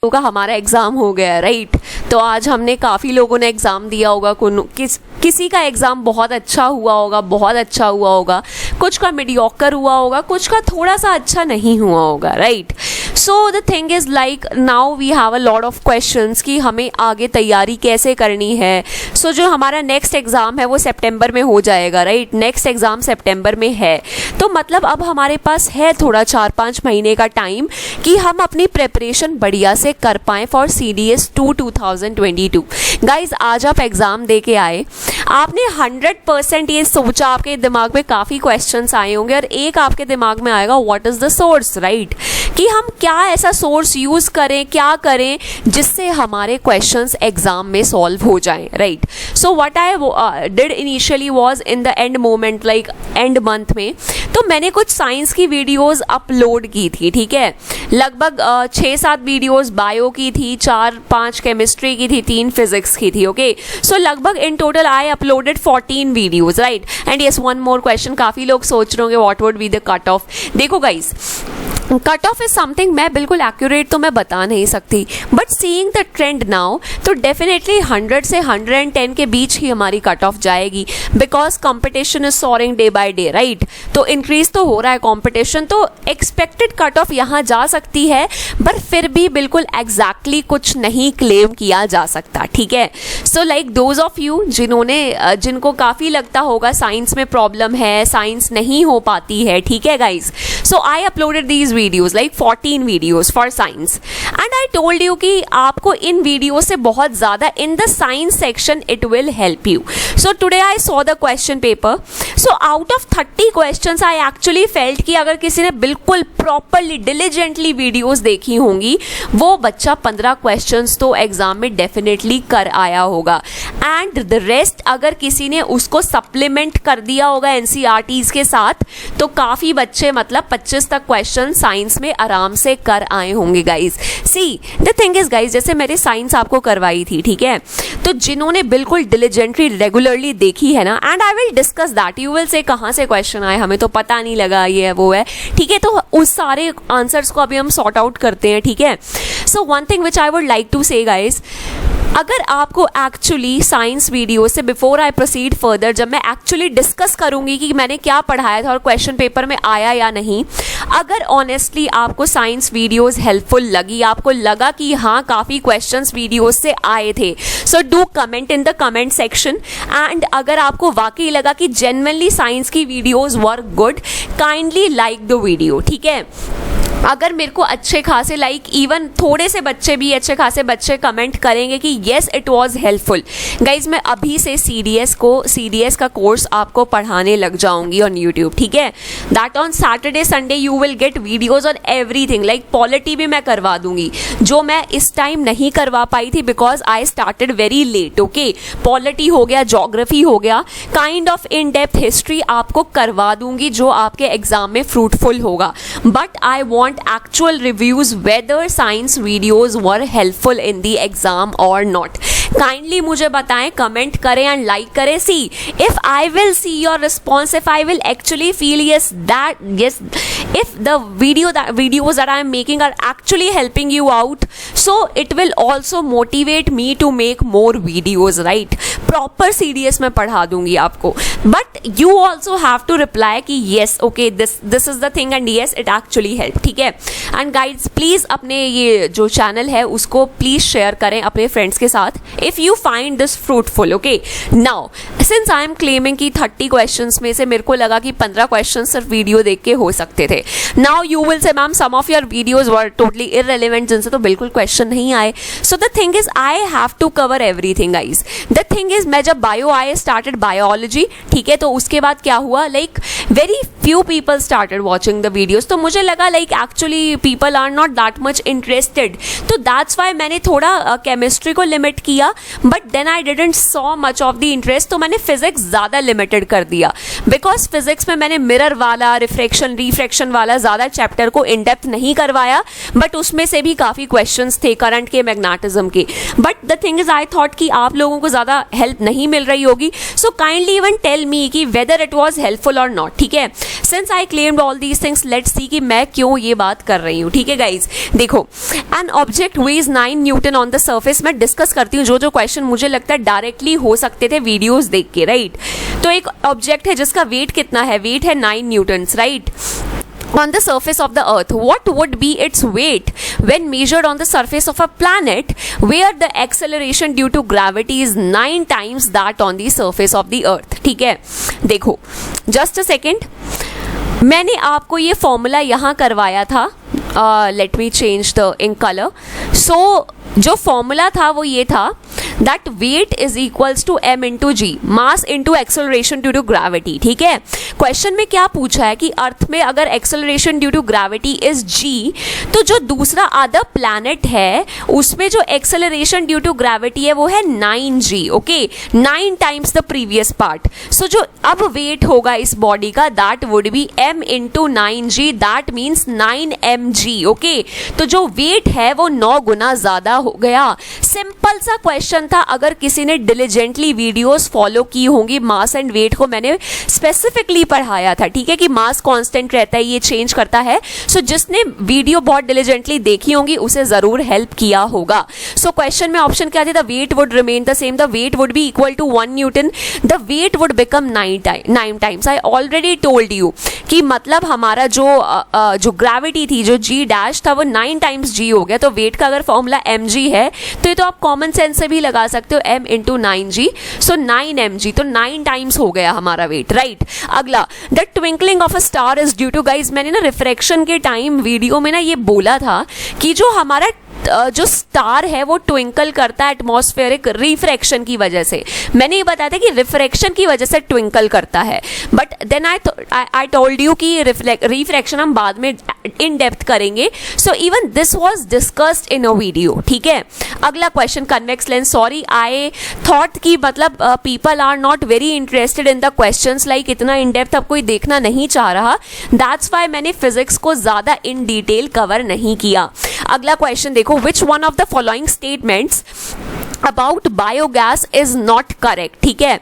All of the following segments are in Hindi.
का हमारा एग्ज़ाम हो गया है, राइट। तो आज हमने काफ़ी लोगों ने एग्ज़ाम दिया होगा, किसी का एग्ज़ाम बहुत अच्छा हुआ होगा, बहुत अच्छा हुआ होगा, कुछ का मीडियोकर हुआ होगा, कुछ का थोड़ा सा अच्छा नहीं हुआ होगा, right. So the thing is like now we have a lot of questions कि हमें आगे तैयारी कैसे करनी है। सो जो हमारा नेक्स्ट एग्ज़ाम है वो सितंबर में हो जाएगा, राइट। नेक्स्ट एग्ज़ाम सितंबर में है, तो मतलब अब हमारे पास है थोड़ा 4-5 महीने का टाइम कि हम अपनी प्रिपरेशन बढ़िया से कर पाएँ फॉर CDS 2 2022। गाइज आज आप एग्ज़ाम दे के आए, आपने 100% ये सोचा, आपके दिमाग में काफ़ी क्वेश्चंस आए होंगे और एक आपके दिमाग में आएगा what is the source, right, कि हम क्या ऐसा सोर्स यूज़ करें, क्या करें जिससे हमारे क्वेश्चंस एग्जाम में सॉल्व हो जाएं, right. So what I did initially was in the end moment, like and month में, तो मैंने कुछ साइंस की वीडियोस अपलोड की थी, ठीक है। लगभग 6-7 वीडियोस बायो की थी, 4-5 केमिस्ट्री की थी, 3 फिजिक्स की थी, ओके। सो लगभग in total I uploaded 14 videos, right. And yes, one more question, काफ़ी लोग सोच रहे होंगे what would be the cut off. देखो guys, cut off is something मैं बिल्कुल एक्यूरेट तो मैं बता नहीं सकती, but seeing the trend now तो डेफिनेटली 100 से 110 के बीच ही हमारी कट ऑफ जाएगी, because competition is soaring day by day, right. तो इंक्रीज तो हो रहा है कंपटीशन, तो एक्सपेक्टेड कट ऑफ यहाँ जा सकती है, पर फिर भी बिल्कुल एग्जैक्टली कुछ नहीं क्लेम किया जा सकता, ठीक है। So like those of you जिनको काफ़ी लगता होगा साइंस में प्रॉब्लम है, साइंस नहीं हो पाती है, ठीक है guys. So I uploaded these videos, like 14 videos for science, and I told you कि आपको इन वीडियो से बहुत ज़्यादा in the science section it will help you. So today I saw the question paper, so out of 30 questions I actually felt कि अगर किसी ने बिल्कुल प्रॉपरली डिलीजेंटली वीडियोस देखी होंगी, वो बच्चा 15 क्वेश्चंस तो एग्जाम में डेफिनेटली कर आया होगा, एंड द रेस्ट अगर किसी ने उसको सप्लीमेंट कर दिया होगा NCERTs के साथ, तो काफ़ी बच्चे मतलब 25 तक क्वेश्चन साइंस में आराम से कर आए होंगे guys. See the thing is guys, जैसे मैंने साइंस आपको करवाई थी, ठीक है, तो जिन्होंने बिल्कुल डिलीजेंटली रेगुलरली देखी है ना, and I will discuss that, you will से कहाँ से क्वेश्चन आए, हमें तो पता नहीं लगा, ये है वो है, ठीक है। तो उस सारे आंसर्स को अभी हम सॉर्ट आउट करते हैं, ठीक है। So one thing which I would like to say guys, अगर आपको एक्चुअली साइंस वीडियो से बिफोर आई प्रोसीड फर्दर, जब मैं एक्चुअली डिस्कस करूंगी कि मैंने क्या पढ़ाया था और क्वेश्चन पेपर में आया या नहीं, अगर ऑनेस्टली आपको साइंस वीडियोस हेल्पफुल लगी, आपको लगा कि हाँ काफ़ी क्वेश्चंस वीडियोस से आए थे, so do comment in the comment section. And अगर आपको वाकई लगा कि जेन्युइनली साइंस की videos were good, kindly like the video, ठीक है। अगर मेरे को अच्छे खासे लाइक इवन थोड़े से बच्चे भी अच्छे खासे बच्चे कमेंट करेंगे कि yes it was helpful, guys मैं अभी से CDS का कोर्स आपको पढ़ाने लग जाऊंगी ऑन यूट्यूब, ठीक है। That on Saturday Sunday you will get videos on everything, like polity भी मैं करवा दूंगी, जो मैं इस टाइम नहीं करवा पाई थी because I started very late, okay. Polity हो गया, जोग्राफी हो गया, kind of in depth history आपको करवा दूंगी जो आपके एग्जाम में फ्रूटफुल होगा, but I want actual reviews whether science videos were helpful in the exam or not. Kindly मुझे बताएं, कमेंट करें एंड लाइक करें। See if I will see your response, if I will actually feel yes if the videos that I am making are actually helping you out, so it will also motivate me to make more videos, right? Proper CDS में पढ़ा दूंगी आपको, but you also have to reply कि yes okay this is the thing and yes it actually help, ठीक है। एंड गाइड्स प्लीज अपने ये जो चैनल है उसको प्लीज शेयर करें अपने फ्रेंड्स के साथ if you find this fruitful, okay. Now since I am claiming कि 30 क्वेश्चंस में से मेरे को लगा कि 15 क्वेश्चन सिर्फ वीडियो देख के हो सकते थे। Now you will say ma'am some of your videos were totally irrelevant, जिनसे तो बिल्कुल क्वेश्चन नहीं आए। So the thing is I have to cover everything guys. The thing is मैं जब आई स्टार्टेड बायोलॉजी, ठीक है, तो उसके बाद क्या हुआ, like very few people started watching the videos, तो मुझे लगा like actually people are not that much interested, तो दैट्स वाई मैंने थोड़ा केमिस्ट्री को लिमिट किया, but then I didn't saw much of the interest, तो मैंने फिजिक्स ज़्यादा लिमिटेड कर दिया, बिकॉज फिजिक्स में मैंने मिरर वाला, रिफ्रैक्शन रिफ्रैक्शन वाला ज़्यादा चैप्टर को इन डेप्थ नहीं करवाया, बट उसमें से भी काफ़ी क्वेश्चंस थे करंट के, मैग्नेटिज्म के. But the thing is I thought कि आप लोगों को ज़्यादा हेल्प नहीं मिल रही होगी, so kindly even tell me कि वेदर इट वॉज हेल्पफुल और नॉट. ठीक है, since I claimed all these things, let's see कि मैं क्यों ये बात कर रही हूँ. ठीक है गाइज, देखो, an object weighs 9 newton on the surface. मैं डिस्कस करती हूँ जो क्वेश्चन मुझे लगता है डायरेक्टली हो सकते थे वीडियोस देख के, राइट. तो एक ऑब्जेक्ट है जिसका वेट कितना है, वेट है 9 Newton's, right, on the surface of the earth. What would be its weight when measured on the surface of a planet where the acceleration due to gravity is 9 times that on the surface of the earth? ठीक है, देखो, just a second, मैंने आपको ये फॉर्मूला यहाँ करवाया था. Let me change the ink colour. So जो फॉर्मूला था वो ये था that weight is equals to m into g, mass into acceleration due to gravity. ठीक है, क्वेश्चन में क्या पूछा है कि अर्थ में अगर acceleration due to gravity is g, तो जो दूसरा अदर प्लैनेट है उसमें जो एक्सेलरेशन ड्यू टू ग्रेविटी है वो है 9g. Okay, 9 times the previous part. So जो अब वेट होगा इस बॉडी का that would be m into 9g, that means 9mg. Okay, तो जो वेट है वो 9 गुना ज्यादा हो गया. सिंपल सा क्वेश्चन था. अगर किसी ने डिलीजेंटली वीडियोस फॉलो की होंगी, मास एंड वेट को मैंने स्पेसिफिकली पढ़ाया था. ठीक है, कि मास कांस्टेंट रहता है, ये चेंज करता है. सो जिसने वीडियो बहुत डिलीजेंटली देखी होंगी उसे जरूर हेल्प किया होगा. सो क्वेश्चन में ऑप्शन क्या थे, the weight would remain the same, the weight would be equal to 1 newton, the weight would become 9 times. I already told you कि मतलब हमारा जो ग्रेविटी थी, जो g डैश था, वो 9 टाइम्स g हो गया. तो वेट का अगर फॉर्मूला mg है तो ये तो आप कॉमन सेंस से भी लगा सकते हो, m इंटू 9g, सो 9mg, तो 9 टाइम्स हो गया हमारा वेट, राइट. अगला, the twinkling of a star is due to, guys मैंने ना रिफ्रैक्शन के टाइम वीडियो में ना ये बोला था कि जो हमारा जो स्टार है वो ट्विंकल करता है एटमॉस्फेरिक रिफ्रैक्शन की वजह से. मैंने ये बताया था कि रिफ्रैक्शन की वजह से ट्विंकल करता है, but then I told you कि रिफ्रैक्शन हम बाद में इन डेप्थ करेंगे. So even this was discussed in a video. ठीक है, अगला question, convex lens. Sorry, I thought कि मतलब people are not very interested in the questions, like इतना इन डेप्थ अब कोई देखना नहीं चाह रहा. दैट्स वाई मैंने फिजिक्स को ज्यादा इन डिटेल कवर नहीं किया. अगला क्वेश्चन देखो, which one of the following statements about biogas is not correct. ठीक है,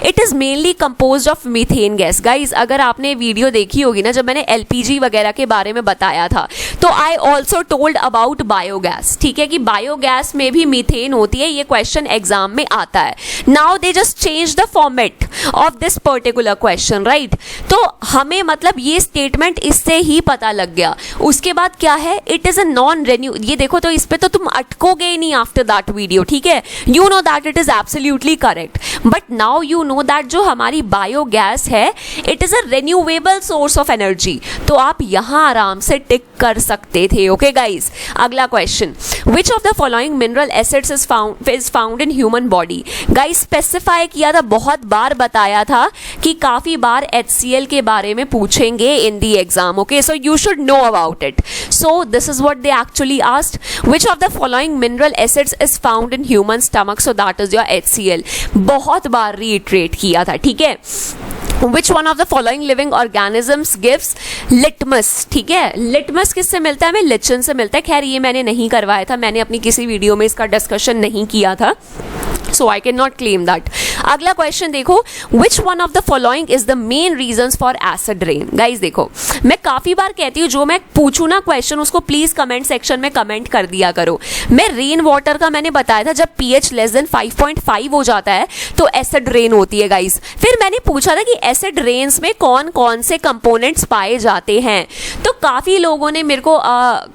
it is mainly composed of methane gas. guys, अगर आपने वीडियो देखी होगी ना जब मैंने LPG वगैरह के बारे में बताया था, तो I also told about biogas. ठीक है, कि बायोगैस में भी मीथेन होती है. ये क्वेश्चन एग्जाम में आता है. Now they just change the format of this particular question, right? तो हमें मतलब ये स्टेटमेंट इससे ही पता लग गया. उसके बाद क्या है, it is a non renew. ये देखो, तो इस पे तो तुम अटकोगे नहीं आफ्टर दैट वीडियो. ठीक है, you know that it is absolutely correct, but now you know that जो हमारी बायोगैस है it is a renewable source of energy. तो आप यहाँ आराम से टिक कर सकते थे. ओके गाइज, अगला question, which of the following mineral acids is found in human body? Guys specify किया था, बहुत बार बताया था कि काफी बार HCl के बारे में पूछेंगे in the exam. Okay, so you should know about it. So this is what they actually asked. Which of the following mineral acids is found in human stomach? So that is your HCl. बहुत बार reiterate किया था. ठीक है, Which one of the following living organisms gives litmus? ठीक है, litmus किससे मिलता है, हमें lichen से मिलता है. खैर ये मैंने नहीं करवाया था, मैंने अपनी किसी वीडियो में इसका डिस्कशन नहीं किया था, so I cannot claim that. अगला क्वेश्चन देखो, which one of the following is the main reasons for acid rain? Guys देखो, मैं काफी बार कहती हूँ जो मैं पूछू ना क्वेश्चन उसको प्लीज कमेंट सेक्शन में कमेंट कर दिया करो. मैं रेन वाटर का मैंने बताया था, जब pH लेस देन 5.5 हो जाता है तो एसिड रेन होती है गाइज. फिर मैंने पूछा था कि एसिड रेन्स में कौन कौन से कंपोनेंट्स पाए जाते हैं, तो काफी लोगों ने मेरे को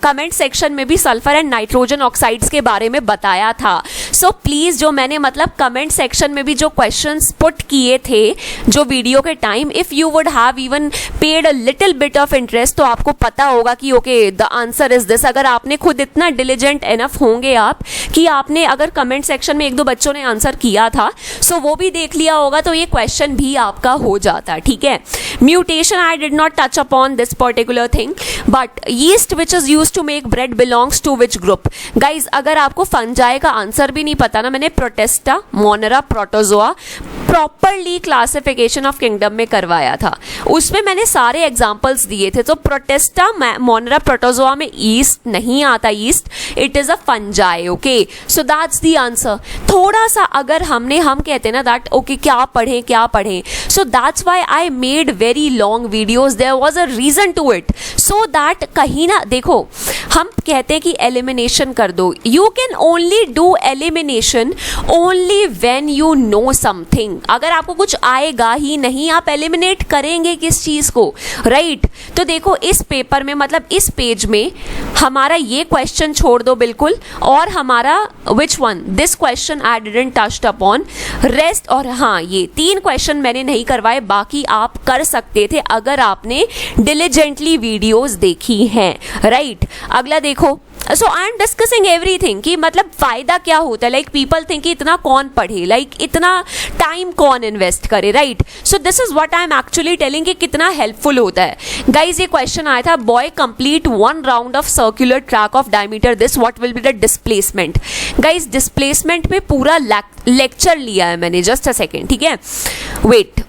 कमेंट सेक्शन में भी सल्फर एंड नाइट्रोजन ऑक्साइड्स के बारे में बताया था. सो प्लीज जो मैंने मतलब कमेंट सेक्शन में भी जो क्वेश्चंस पुट किए थे जो वीडियो के time, if you would have even paid a little bit of interest, तो आपको पता होगा कि okay the answer is this. अगर आपने खुद इतना डिलीजेंट एनफ होंगे आप कि आपने अगर कमेंट सेक्शन में एक दो बच्चों ने आंसर किया था, सो वो भी देख लिया होगा, तो ये क्वेश्चन भी आपका हो जाता. ठीक है, mutation I did not touch upon this particular thing, but yeast which is used to make bread belongs to which group? Guys अगर आपको फंजाई का आंसर भी भी नहीं पता ना, मैंने Protista, Monera, protozoa properly classification of kingdom में करवाया था, उसमें मैंने सारे एग्जांपल्स दिए थे। तो प्रोटेस्टा, मोनेरा, प्रोटोजोआ में ईस्ट नहीं आता, east it is a fungi. Okay, so that's the answer. थोड़ा सा अगर हम कहते हैं ना दैट ओके क्या पढ़ें, so that's why I made very long videos, there was a reason to it, so that कहीं ना देखो हम कहते हैं कि एलिमिनेशन कर दो, you can only do elimination only when you know something. अगर आपको कुछ आएगा ही नहीं, आप एलिमिनेट करेंगे किस चीज को, राइट? तो देखो इस पेपर में, मतलब इस पेज में हमारा ये क्वेश्चन छोड़ दो बिल्कुल, और हमारा which one, this question I didn't touched upon, rest, और हाँ ये 3 क्वेश्चन मैंने नहीं करवाए, बाकी आप कर सकते थे अगर आपने डिलिजेंटली वीडियोस देखी हैं, राइट? अगला देखो, सो आई एम डिस्कसिंग एवरीथिंग कि मतलब फायदा क्या होता है, लाइक पीपल थिंक कि इतना कौन पढ़े, लाइक इतना टाइम कौन इन्वेस्ट करे, right? So this is what I am actually telling कि कितना हेल्पफुल होता है। गाइज ये क्वेश्चन आया था, boy complete 1 round of circular track of diameter this, what will be the displacement? Guys displacement में पूरा लेक्चर लिया है मैंने, जस्ट अ सेकेंड, ठीक है, wait.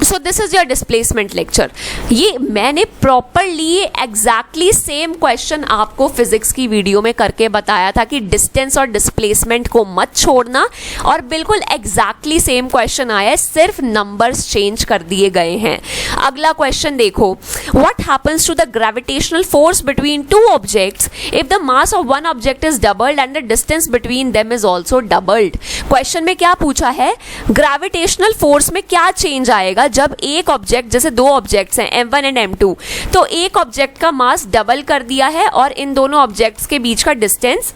So this is your displacement lecture. ये मैंने प्रॉपरली एग्जैक्टली सेम क्वेश्चन आपको फिजिक्स की वीडियो में करके बताया था कि डिस्टेंस और डिस्प्लेसमेंट को मत छोड़ना, और बिल्कुल एग्जैक्टली सेम क्वेश्चन आया है, सिर्फ नंबर्स चेंज कर दिए गए हैं। अगला क्वेश्चन देखो, what happens to the gravitational force between 2 objects if the mass of one object is doubled and the distance between them is also doubled? Question में क्या पूछा है, ग्रेविटेशनल फोर्स में क्या चेंज आएगा जब एक ऑब्जेक्ट, जैसे 2 ऑब्जेक्ट्स हैं M1 एंड M2, तो एक ऑब्जेक्ट का मास डबल कर दिया है और इन दोनों ऑब्जेक्ट्स के बीच का डिस्टेंस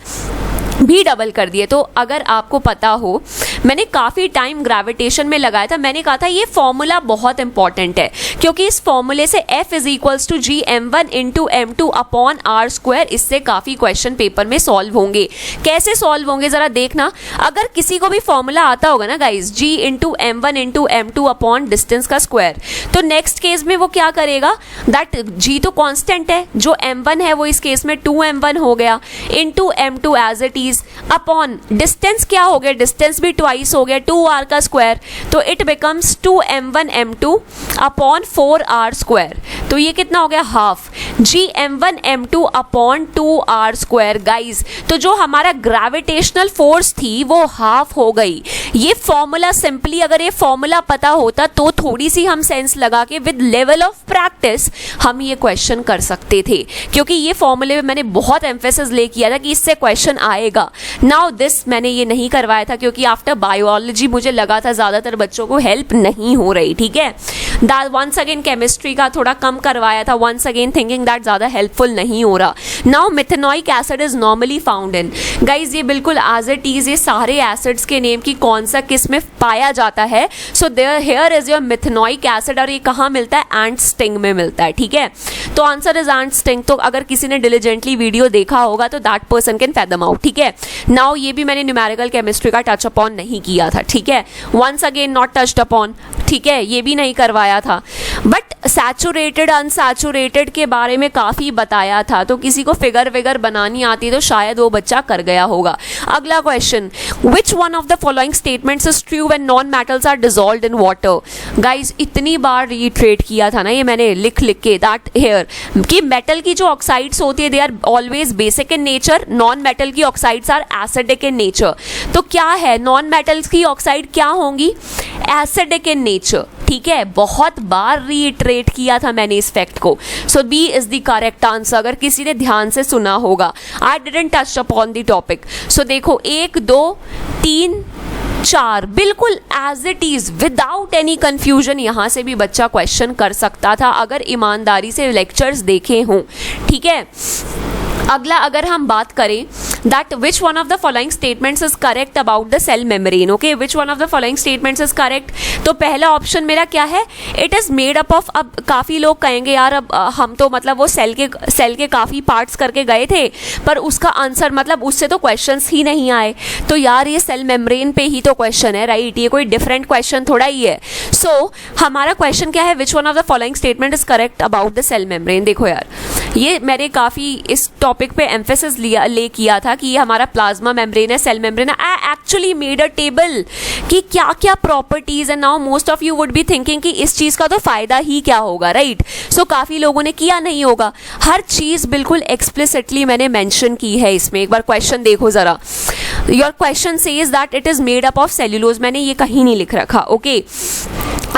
भी डबल कर दिए। तो अगर आपको पता हो, मैंने काफ़ी टाइम ग्रेविटेशन में लगाया था, मैंने कहा था ये फॉर्मूला बहुत इंपॉर्टेंट है, क्योंकि इस फॉर्मूले से F is equals to G M1 into M2 upon R², इससे काफ़ी क्वेश्चन पेपर में सॉल्व होंगे। कैसे सॉल्व होंगे ज़रा देखना, अगर किसी को भी फॉर्मूला आता होगा ना guys, G into M1 into M2 upon distance का स्क्वायर, तो नेक्स्ट केस में वो क्या करेगा, दैट G तो कॉन्स्टेंट है, जो M1 है वो इस केस में 2M1 हो गया, into M2 as it is, upon distance क्या हो गया, डिस्टेंस भी ट्वाइस हो गया, 2r का स्क्वायर, तो it becomes 2m1 m2 upon 4r², तो ये कितना हो गया, half gm1 m2 upon 2r²। Guys तो जो हमारा ग्रेविटेशनल फोर्स थी वो हाफ हो गई। ये फॉर्मूला सिंपली, अगर ये फॉर्मूला पता होता तो थोड़ी सी हम सेंस लगा के विद लेवल ऑफ प्रैक्टिस हम ये क्वेश्चन कर सकते थे, क्योंकि ये फॉर्मूले में मैंने बहुत एम्फेसिस ले किया था कि इससे क्वेश्चन आएगा। नाउ दिस मैंने ये नहीं करवाया था क्योंकि आफ्टर बायोलॉजी मुझे लगा था ज्यादातर बच्चों को हेल्प नहीं हो रही, ठीक है। वंस अगेन केमिस्ट्री का थोड़ा कम करवाया था, वंस अगेन थिंकिंग दैट ज्यादा हेल्पफुल नहीं हो रहा। Now methanoic acid is normally found in, guys ये बिल्कुल एज इट इज ये सारे एसिड्स के नेम की कौन सा किस में पाया जाता है। So there here is your methanoic acid, और ये कहाँ मिलता है, एंट स्टिंग में मिलता है, ठीक है। तो आंसर इज एंट स्टिंग। तो अगर किसी ने डिलिजेंटली वीडियो देखा होगा तो that person can fathom out, ठीक है। नाउ ये भी मैंने न्यूमेरिकल केमिस्ट्री का टच अपॉन नहीं किया था, ठीक है, once again not touched upon, ठीक है, ये भी नहीं करवाया था। बट सैचुरेटेड अनसैचुरेटेड के बारे में काफ़ी बताया था, तो किसी को फिगर विगर बनानी आती है तो शायद वो बच्चा कर गया होगा। अगला question, which one of the following statements is true when non metals are dissolved in water? Guys इतनी बार रिट्रेट किया था ना ये मैंने लिख के, दैट हेयर कि मेटल की जो ऑक्साइड्स होती है they are always basic in nature, non metal की oxides are acidic in nature. तो क्या है, नॉन मेटल्स की ऑक्साइड क्या होंगी, एसिडिक इन नेचर, ठीक है। बहुत बार रीइटरेट किया था मैंने इस फैक्ट को। So b is the correct answer, अगर किसी ने ध्यान से सुना होगा। I didn't touch upon the topic. So देखो 1 2 3 4 बिल्कुल as it is without any confusion यहां से भी बच्चा क्वेश्चन कर सकता था अगर ईमानदारी से लेक्चर्स देखे हों, ठीक है। अगला अगर हम बात करें that which one of the following statements is correct about the cell membrane, okay, which one of the following statements is correct. तो पहला ऑप्शन मेरा क्या है, it is made up of. अब काफी लोग कहेंगे यार अब हम तो मतलब वो सेल के काफी पार्ट्स करके गए थे पर उसका आंसर मतलब उससे तो क्वेश्चंस ही नहीं आए, तो यार ये सेल मेम्ब्रेन पे ही तो क्वेश्चन है, राइट, ये कोई डिफरेंट क्वेश्चन थोड़ा ही है। सो हमारा क्वेश्चन क्या है, which one of the following statement is correct about the cell membrane. देखो यार ये मैंने काफी इस टॉपिक पे एम्फेसिस ले किया था कि ये हमारा प्लाज्मा मेम्ब्रेन है, सेल मेम्ब्रेन है, एक्चुअली मेड अ टेबल कि क्या क्या properties, and now most of you would be thinking कि इस चीज का तो फायदा ही क्या होगा, राइट? सो काफी लोगों ने किया नहीं होगा। हर चीज बिल्कुल एक्सप्लिसिटली मैंने मेंशन की है इसमें। एक बार क्वेश्चन देखो जरा। Your question says that it is made up of cellulose, मैंने ये कहीं नहीं लिख रखा, ओके?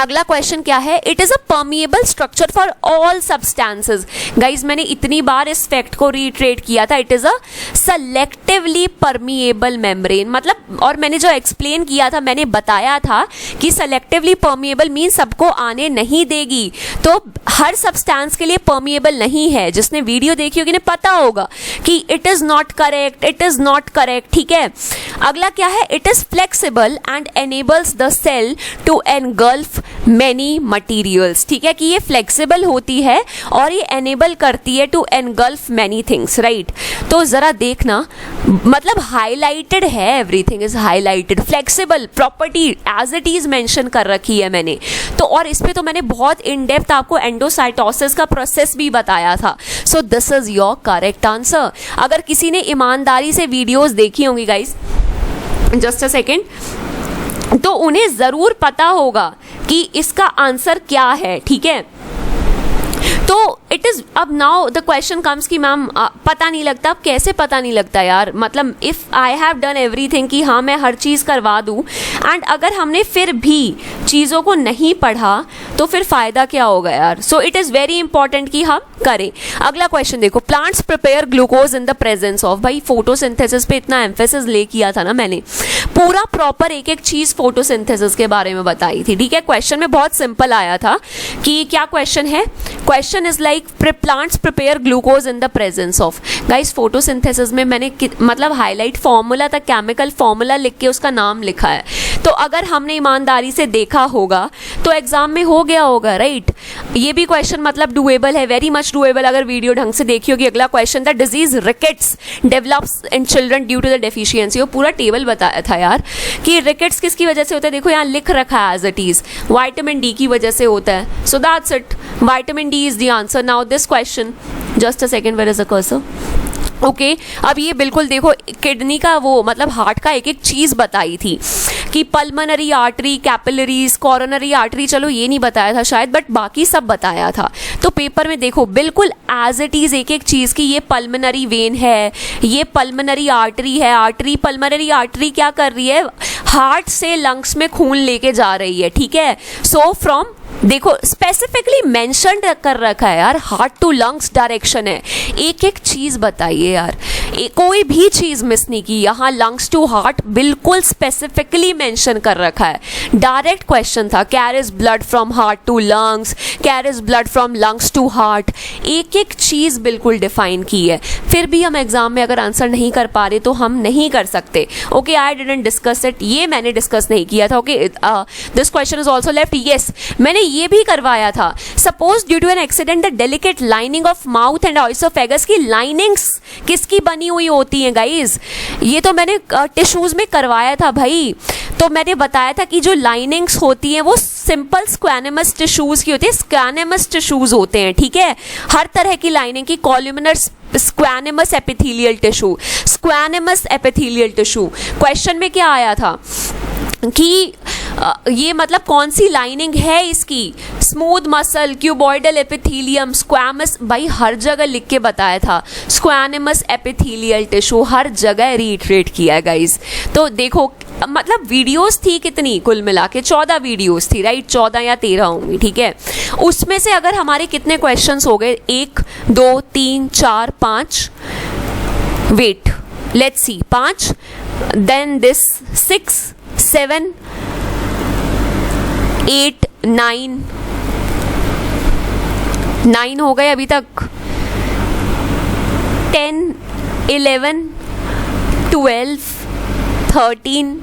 अगला क्वेश्चन क्या है? It is a permeable structure for all substances. Guys मैंने इतनी बार इस फैक्ट को रिट्रेट किया था, it is a selectively permeable membrane. मतलब, और मैंने जो एक्सप्लेन किया था, मैंने बताया था कि सेलेक्टिवली परमिएबल मीन सबको आने नहीं देगी, तो हर सब्सटेंस के लिए परमिएबल नहीं है। जिसने वीडियो देखी होगी उन्हें पता होगा कि it is not correct, it is not correct, ठीक है? अगला क्या है? It is flexible and enables the cell to engulf many materials, ठीक है? कि ये फ्लेक्सिबल होती है और ये एनेबल करती है to engulf many things, right? तो जरा देखना, मतलब हाईलाइटेड है, everything is highlighted. Flexible property as it is mention कर रखी है मैंने तो, और इस पे तो मैंने बहुत इन डेप्थ आपको एंडोसाइटोसिस का प्रोसेस भी बताया था। सो this is your correct answer. अगर किसी ने ईमानदारी से वीडियोस देखी होंगी गाइस, जस्ट अ सेकेंड, तो उन्हें जरूर पता होगा कि इसका आंसर क्या है, ठीक है? तो इट इज, अब नाउ द क्वेश्चन कम्स कि मैम पता नहीं लगता। अब कैसे पता नहीं लगता यार? मतलब if I have done everything कि हाँ मैं हर चीज़ करवा दूँ, एंड अगर हमने फिर भी चीज़ों को नहीं पढ़ा तो फिर फायदा क्या होगा यार? So it is very important कि हम करें। अगला क्वेश्चन देखो, plants prepare glucose in the presence of. भाई फोटोसिंथेसिस पे इतना एम्फेसिस ले किया था ना मैंने, पूरा प्रॉपर एक एक चीज़ फोटोसिंथेसिस के बारे में बताई थी, ठीक है? क्वेश्चन में बहुत सिंपल आया था कि क्या क्वेश्चन है? Question is like plants prepare glucose in the presence of. Guys photosynthesis में मैंने मतलब हाईलाइट फॉर्मूला तक, केमिकल फॉर्मूला लिख के उसका नाम लिखा है। तो अगर हमने ईमानदारी से देखा होगा तो एग्जाम में हो गया होगा, राइट? ये भी क्वेश्चन मतलब डुएबल है, वेरी मच डुएबल, अगर वीडियो ढंग से देखी होगी। अगला क्वेश्चन था, disease rickets develops in children due to the deficiency. वो पूरा टेबल बताया था यार कि रिकेट्स किसकी वजह से होता है। देखो यहाँ लिख रखा है as it is, vitamin D की वजह से होता है। सो दैट्स इट, vitamin D is the answer. Now this question, just a second, where is the cursor? Okay, अब ये बिल्कुल देखो, किडनी का वो मतलब हार्ट का एक एक चीज बताई थी कि pulmonary artery, capillaries, coronary artery, चलो ये नहीं बताया था शायद, बट बाकी सब बताया था। तो पेपर में देखो बिल्कुल एज इट इज एक एक चीज की, ये पल्मनरी वेन है, ये पल्मनरी आर्टरी है, आर्टरी, पल्मनरी आर्टरी क्या कर रही है? हार्ट से लंग्स में खून लेके जा रही है, ठीक है? सो फ्रॉम, देखो स्पेसिफिकली मेंशन कर रखा है यार, हार्ट टू लंग्स डायरेक्शन है। एक एक चीज बताइए यार, कोई भी चीज मिस नहीं की यहाँ। लंग्स टू हार्ट बिल्कुल स्पेसिफिकली मेंशन कर रखा है। डायरेक्ट क्वेश्चन था, carries blood from heart to lungs, carries blood from lungs to heart. एक एक चीज बिल्कुल डिफाइन की है। फिर भी हम एग्जाम में अगर आंसर नहीं कर पा रहे तो हम नहीं कर सकते। Okay, I didn't discuss it, ये मैंने डिस्कस नहीं किया था। Okay, this question is also left. Yes, मैंने ये भी करवाया था। Suppose due to an accident the delicate lining of mouth and oesophagus की लाइनिंग्स किसकी बनी हुई होती हैं गाइज? ये तो मैंने टिश्यूज में करवाया था भाई। तो मैंने बताया था कि जो लाइनिंग्स होती हैं वो सिंपल स्क्वैनेमस टिश्यूज की होती है, स्क्वैनेमस टिश्यूज होते हैं, ठीक है? हर तरह की लाइनिंग की, columnar, squamous epithelial tissue, squamous epithelial tissue. Question में क्या आया था कि ये मतलब कौन सी लाइनिंग है इसकी? Smooth muscle, cuboidal epithelium, squamous, भाई हर जगह लिख के बताया था। स्क्वैनेमस एपिथेलियल टिश्यू हर जगह रीट्रेट किया है गाइज। तो देखो मतलब वीडियोस थी कितनी, कुल मिला के 14 वीडियोस थी, राइट? 14 या 13 होंगी, ठीक है? उसमें से अगर हमारे कितने क्वेश्चंस हो गए? 1 2 3 4 5, wait, let's see, 5, then this 6 7 8 9 हो गए अभी तक। 10 11 12 13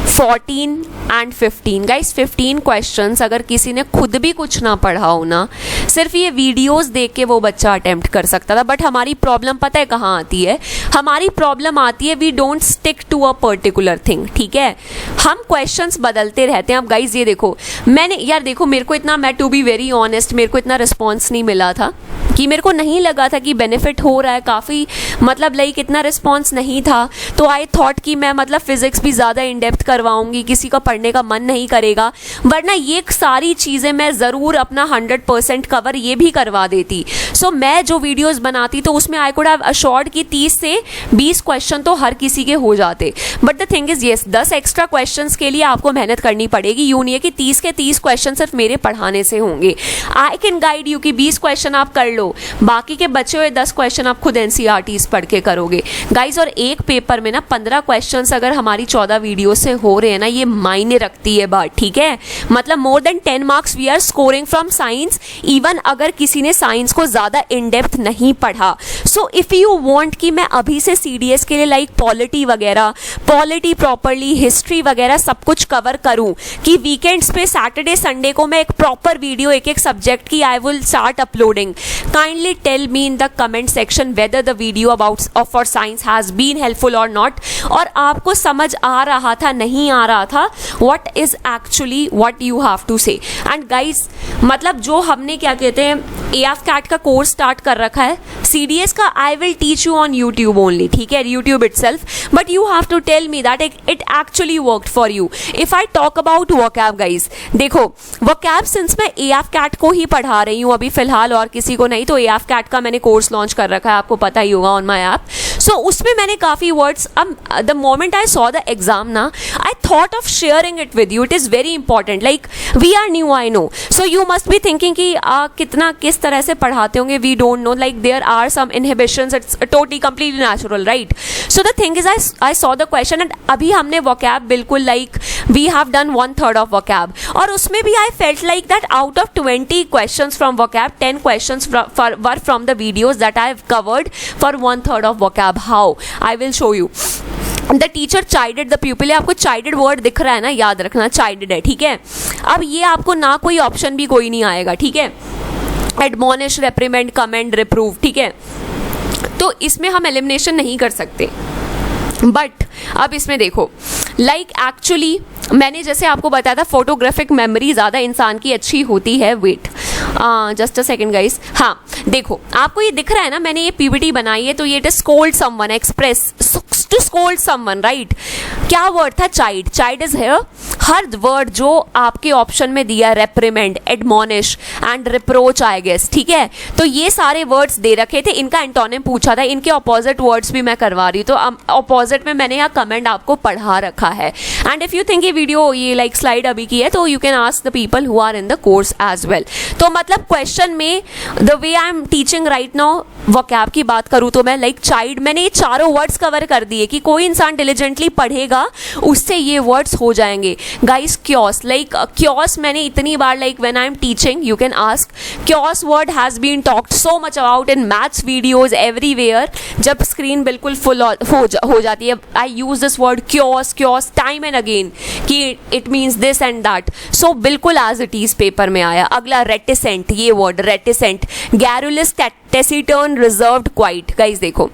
14 एंड 15 गाइस, 15 क्वेश्चंस अगर किसी ने खुद भी कुछ ना पढ़ा हो ना, सिर्फ ये वीडियोस देख के वो बच्चा अटेम्प्ट कर सकता था। बट हमारी प्रॉब्लम पता है कहाँ आती है? हमारी प्रॉब्लम आती है we don't stick to a particular thing, ठीक है? हम क्वेश्चंस बदलते रहते हैं। अब गाइज ये देखो, मैंने यार देखो, मेरे को इतना, मैं टू बी वेरी ऑनेस्ट, मेरे को इतना रिस्पॉन्स नहीं मिला था कि मेरे को नहीं लगा था कि बेनिफिट हो रहा है काफ़ी, मतलब लाइक इतना रिस्पॉन्स नहीं था, तो आई थॉट कि मैं मतलब फिजिक्स भी ज़्यादा इन डेप्थ करवाऊंगी, किसी का पढ़ने का मन नहीं करेगा, वरना ये सारी चीज़ें मैं ज़रूर अपना 100% कवर ये भी करवा देती। सो मैं जो वीडियोज़ बनाती तो उसमें आई कुड हैव अश्योर्ड कि 30 से 20 क्वेश्चन तो हर किसी के हो जाते, but the thing is yes 10 extra questions के लिए आपको मेहनत करनी पड़ेगी। यूँ नहीं है कि 30 के 30 क्वेश्चन सिर्फ मेरे पढ़ाने से होंगे। आई कैन गाइड यू कि 20 क्वेश्चन आप कर लो, बाकी के बचे हुए 10 क्वेश्चन आप खुद एनसीईआरटीज़ पढ़ के करोगे गाइज। और एक पेपर में ना 15 क्वेश्चंस अगर हमारी 14 वीडियो से हो रहे हैं ना, ये मायने रखती है बात, ठीक है। मतलब more than 10 marks we are scoring from science, even अगर किसी ने साइंस को ज़्यादा इन डेप्थ नहीं पढ़ा। सो इफ़ यू वांट कि मैं अभी से सीडीएस के लिए लाइक पॉलिटी वगैरह, पॉलिटी प्रॉपरली, हिस्ट्री वगैरह सब कुछ कवर करूं, कि वीकेंड्स पे सैटरडे संडे को मैं एक प्रॉपर वीडियो एक एक सब्जेक्ट की I will start uploading. Kindly tell me in the comment section whether the video about for science has been helpful और नॉट, और आपको समझ आ रहा था नहीं आ रहा था, what is actually what you have to say. And guys मतलब जो हमने क्या कहते हैं एएफ कैट का कोर्स स्टार्ट कर रखा है, सीडीएस का I will teach you on YouTube only, ठीक है, YouTube itself, but you have to tell me that it actually worked for you. If I talk about vocab guys, देखो वोकैब सिंस मैं एएफ कैट को ही पढ़ा रही हूँ अभी फिलहाल और किसी को नहीं, तो एएफ कैट का मैंने कोर्स लॉन्च कर रखा है, आपको पता ही होगा ऑन माई ऐप। सो उसमें मैंने काफ़ी वर्ड्स, अब the moment I saw the exam ना, I thought of sharing it with you, it is very important, like we are new I know, so you must be thinking कि कितना किस तरह से पढ़ाते होंगे, we don't know, like there are some inhibitions, it's totally completely natural, right. So the thing is I saw the question and अभी हमने वोकैब बिल्कुल like we have done 1/3 of vocab, और उसमें भी I felt like that out of 20 questions from vocab 10 questions were from the videos that I have covered for 1/3 of vocab. How I will show you. The teacher chided the pupil, आपको चाइडेड वर्ड दिख रहा है ना, याद रखना चाइडेड है, ठीक है। अब ये आपको ना कोई ऑप्शन भी कोई नहीं आएगा, ठीक है, एडमोनिश, रेप्रीमेंड, कमेंड, रिप्रूव, ठीक है, तो इसमें हम एलिमिनेशन नहीं कर सकते। बट अब इसमें देखो लाइक एक्चुअली मैंने जैसे आपको बताया था फोटोग्राफिक मेमोरी ज़्यादा इंसान की अच्छी होती है। Wait just a second guys, हाँ देखो आपको ये दिख रहा है ना, मैंने ये पीपीटी बनाई है, तो ये scold someone, express to scold someone, right. क्या वर्ड था? Child, child is here. हर वर्ड जो आपके ऑप्शन में दिया, reprimand, admonish and reproach I guess, ठीक है, तो ये सारे वर्ड्स दे रखे थे, इनका एंटोनिम पूछा था, इनके ऑपोजिट वर्ड्स भी मैं करवा रही हूँ, तो ऑपोजिट में मैंने यहाँ कमेंट आपको पढ़ा रखा है। एंड इफ यू थिंक ये वीडियो ये लाइक स्लाइड अभी की है, तो you can ask the people who are in the course as well. तो मतलब क्वेश्चन में the way I am teaching right now, vocab की बात करूँ तो मैं लाइक चाइल्ड, मैंने ये चारों वर्ड्स कवर कर दिए कि कोई इंसान डिलीजेंटली पढ़ेगा उससे ये वर्ड्स हो जाएंगे। गाइस क्योस, लाइक क्योस मैंने इतनी बार like when I am teaching you can ask, chaos word has been talked so much about in maths videos everywhere. जब स्क्रीन बिल्कुल फुल हो जाती है, I use this word chaos chaos time and again कि it means this and that. So बिल्कुल एज इट इज पेपर में आया। अगला रेटिसेंट, ये word reticent, garrulous, taciturn, reserved, quiet. Guys देखो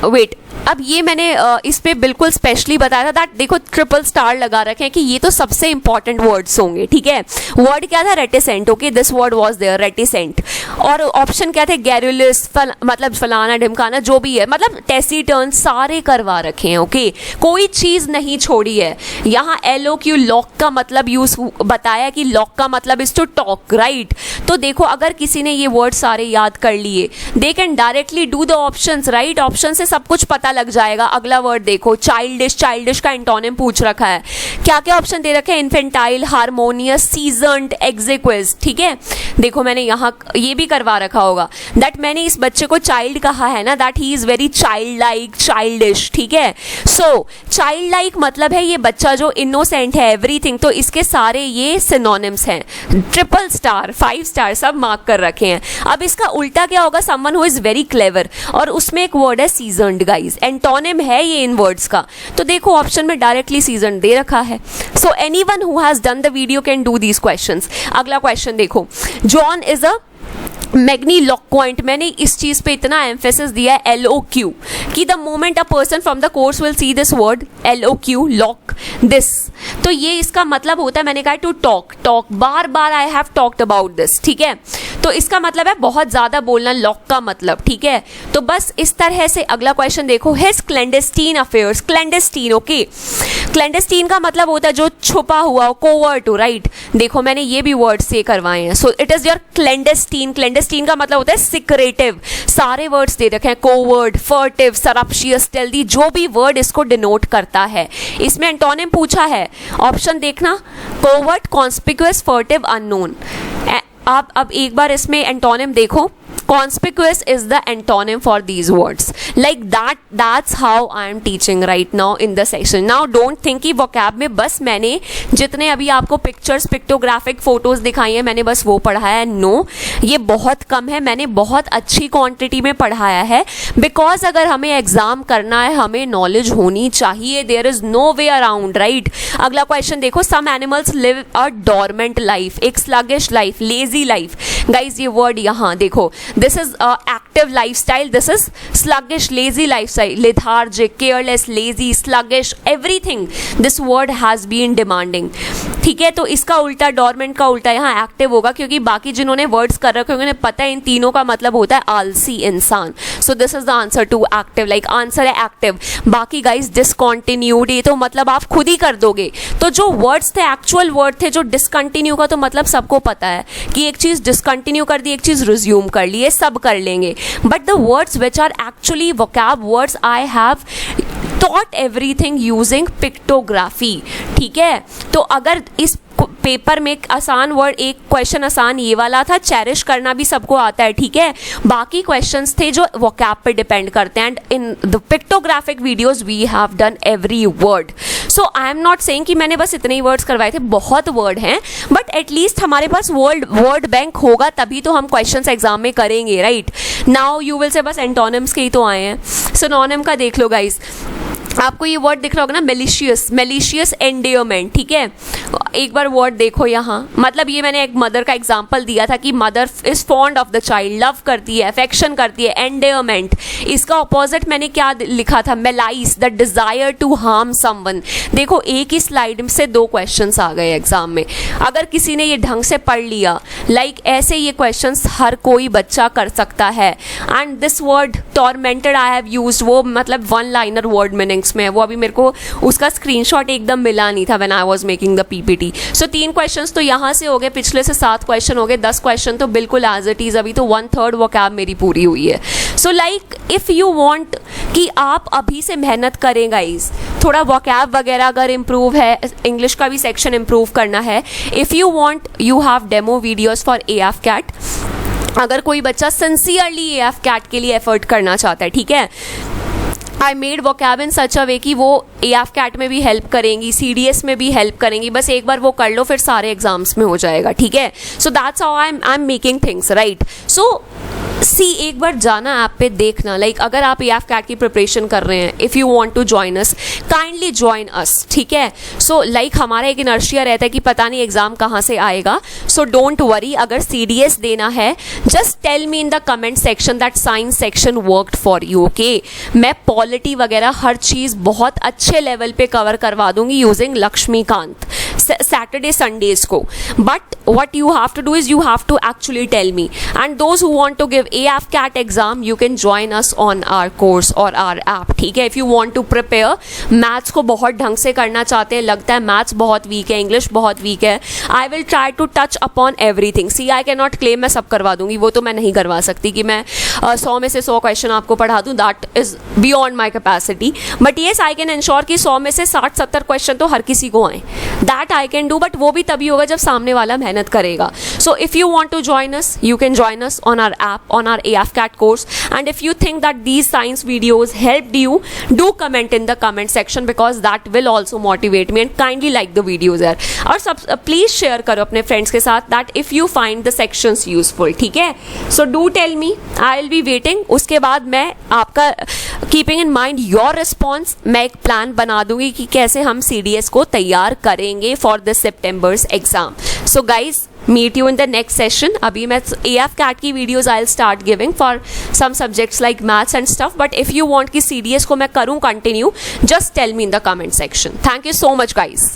वेट, अब ये मैंने इस पे बिल्कुल स्पेशली बताया था दैट देखो ट्रिपल स्टार लगा रखे हैं कि ये तो सबसे इंपॉर्टेंट वर्ड्स होंगे, ठीक है। वर्ड क्या था? Reticent, okay, this word was there, reticent. और ऑप्शन क्या थे? गैरुलस, मतलब फलाना ढिमकाना जो भी है, मतलब टेसिटर्न, सारे करवा रखे हैं, ओके, कोई चीज़ नहीं छोड़ी है। यहाँ LOQ लॉक का मतलब यूज बताया कि लॉक का मतलब इज टू टॉक, राइट। तो देखो अगर किसी ने ये वर्ड सारे याद कर लिए, they can directly do the options, right. Option से सब कुछ पता लग जाएगा। अगला वर्ड देखो चाइल्डिश, चाइल्डिश का एंटोनिम पूछ रखा है, क्या क्या ऑप्शन दे रखे हैं? इन्फेंटाइल, हार्मोनियस, सीजन्ड, एग्जिक्विज, ठीक है। देखो मैंने यहाँ ये भी करवा रखा होगा दैट मैंने इस बच्चे को चाइल्ड कहा है ना, that he is very child like, childish, ठीक है। सो चाइल्ड लाइक मतलब है ये बच्चा जो इनोसेंट है, एवरीथिंग, तो इसके सारे ये सिनोनिम्स हैं। ट्रिपल स्टार, 5 स्टार सब मार्क कर रखे हैं। अब इसका उल्टा क्या होगा? Someone who is very clever, और उसमें एक वर्ड है सीजन्ड। गाइस एंटोनिम है ये इन वर्ड्स का, तो देखो ऑप्शन में डायरेक्टली सीजन दे रखा है। So anyone who has done the video can do these questions. अगला क्वेश्चन देखो, जॉन इज अ मैग्नीलोक्वाइंट, मैंने इस चीज पे इतना एम्फेसिस दिया है, LOQ, कि the moment a person from the course will see this word LOQ, lock this, तो ये इसका मतलब होता है, मैंने कहा टू टॉक, टॉक, बार बार I have talked about this, ठीक है, तो इसका मतलब है बहुत ज्यादा बोलना, लॉक का मतलब, ठीक है। तो बस इस तरह से अगला क्वेश्चन देखो, हिज क्लैंडेस्टीन अफेयर्स, क्लैंडेस्टीन, ओके, क्लैंडेस्टीन का मतलब होता है जो छुपा हुआ, कोवर्ट, राइट, देखो मैंने ये भी वर्ड से करवाए हैं, सो इट इज योर क्लैंडेस्टीन, क्लैंडेस्टीन का मतलब होता है सिक्रेटिव, सारे वर्ड्स दे रखे हैं, कोवर्ट, फर्टिव, सरप्शियस, स्टेल्दी, जो भी वर्ड इसको डिनोट करता है। इसमें एंटोनिम पूछा है, ऑप्शन देखना, कोवर्ट, कॉन्स्पिक्यूअस, फर्टिव, अननोन। आप अब एक बार इसमें एंटोनिम देखो, conspicuous is the antonym for these words, like that's how I am teaching right now in the section. Now don't think कि vocab में बस मैंने जितने अभी आपको पिक्चर्स, पिक्टोग्राफिक फोटोज दिखाई है मैंने बस वो पढ़ाया है, नो, ये बहुत कम है, मैंने बहुत अच्छी क्वांटिटी में पढ़ाया है, बिकॉज अगर हमें एग्जाम करना है हमें नॉलेज होनी चाहिए, there is no way around, right. अगला क्वेश्चन देखो, some animals live a dormant life, एक sluggish life, lazy life, guys ये वर्ड यहाँ देखो, this is active lifestyle, this is sluggish, lazy lifestyle, lethargic, careless, lazy, sluggish, everything this word has been demanding, ठीक है। तो इसका उल्टा, डोरमेंट का उल्टा यहाँ एक्टिव होगा, क्योंकि बाकी जिन्होंने वर्ड्स कर रखे होंगे उन्हें पता है इन तीनों का मतलब होता है आलसी इंसान, so this is the answer to active, like answer है एक्टिव। बाकी गाइज डिसकंटिन्यूड, ये तो मतलब आप खुद ही कर दोगे, तो जो वर्ड्स थे एक्चुअल वर्ड थे, जो डिसकंटिन्यू का तो मतलब सबको पता है कि एक चीज डिसकंटिन्यू कर दी, एक चीज रिज्यूम कर ली, ये सब कर लेंगे, but the words which are actually vocab words I have taught everything using pictography, ठीक है। तो अगर इस पेपर में एक आसान वर्ड, एक क्वेश्चन आसान ये वाला था, चेरिश करना भी सबको आता है, ठीक है, बाकी क्वेश्चंस थे जो vocab पे डिपेंड करते हैं, and in the pictographic videos we have done every word. So I am not saying कि मैंने बस इतने ही वर्ड्स करवाए थे, बहुत वर्ड हैं, बट एटलीस्ट हमारे पास वर्ड बैंक होगा तभी तो हम क्वेश्चंस एग्जाम में करेंगे, राइट। नाउ यू विल से बस एंटोनिम्स के ही तो आए हैं, सिनोनिम का देख लो गाइज, आपको ये वर्ड दिख रहा होगा ना, मेलिशियस, मेलिशियस एंडियरमेंट, ठीक है, एक बार वर्ड देखो यहाँ, मतलब ये मैंने एक मदर का एग्जांपल दिया था कि mother is fond of the child, love करती है, अफेक्शन करती है, एंडियरमेंट, इसका ऑपोजिट मैंने क्या लिखा था, malice, the desire to harm someone. देखो एक ही स्लाइड से दो क्वेश्चंस आ गए एग्जाम में, अगर किसी ने ये ढंग से पढ़ लिया, लाइक ऐसे ये क्वेश्चंस हर कोई बच्चा कर सकता है। And this word tormented I have used, वो मतलब वन लाइनर वर्ड मीनिंग्स में, वो अभी मेरे को उसका स्क्रीनशॉट एकदम मिला नहीं था when I was making the PPT. So 3 questions तो यहाँ से हो गए, पिछले से 7 क्वेश्चन हो गए, 10 क्वेश्चन तो बिल्कुल एज इट इज, अभी तो 1/3 vocab मेरी पूरी हुई है। So like if you want कि आप अभी से मेहनत करें गाइज, थोड़ा vocab वगैरह अगर इम्प्रूव है, इंग्लिश का भी सेक्शन इम्प्रूव करना है, if you want you have demo videos for AFCAT, अगर कोई बच्चा सिंसियरली AFCAT के लिए एफर्ट करना चाहता है, ठीक है, आई मेड vocab इन सच अ वे कि वो AFCAT में भी हेल्प करेंगी, CDS में भी हेल्प करेंगी, बस एक बार वो कर लो फिर सारे एग्जाम्स में हो जाएगा, ठीक है। सो that's how I am making things, right. So see एक बार जाना ऐप पे देखना, लाइक अगर आप AFCAT की प्रिपरेशन कर रहे हैं, if you want to join us, kindly join us, ठीक है। सो लाइक हमारा एक इनर्शिया रहता है कि पता नहीं एग्जाम कहाँ से आएगा, सो डोंट वरी, अगर CDS देना है just tell me in the comment section that science section worked for you, okay. मैं पॉलिटी वगैरह हर चीज़ बहुत अच्छे लेवल पे कवर करवा दूंगी यूजिंग लक्ष्मीकांत सैटरडे संडेज को, but what you have to do is you have to actually tell me, and those who want to give AFCAT exam you can join us on our course or our app, ठीक है। if you want to prepare, maths को बहुत ढंग से करना चाहते हैं, लगता है मैथ्स बहुत वीक है, इंग्लिश बहुत वीक है, I will try to touch upon everything. See I can not claim मैं सब करवा दूंगी, वो तो मैं नहीं करवा सकती कि मैं 100 में से 100 क्वेश्चन आपको पढ़ा दूँ, that is beyond my capacity, but yes I can ensure कि 100 में से 60-70 क्वेश्चन तो हर किसी को आए, that I can do, but वो भी तभी होगा जब सामने वाला मेहनत करेगा। So if you want to join us, you can join us on our app, on our AFCAT course, and if you think that these science videos helped you, do comment in the comment section because that will also motivate me, and kindly like the videos there, और please share करो अपने friends के साथ that if you find the sections useful, ठीक है। So do tell me, I will be waiting, उसके बाद मैं आपका keeping in mind your response, मैं एक प्लान बना दूंगी कि कैसे हम CDS को तैयार करेंगे for this September's exam. So guys, meet you in the next session. अभी मैं AF CAT की videos I will start giving for some subjects like maths and stuff, but if you want कि CDS को मैं करूँ continue, just tell me in the comment section. Thank you so much guys.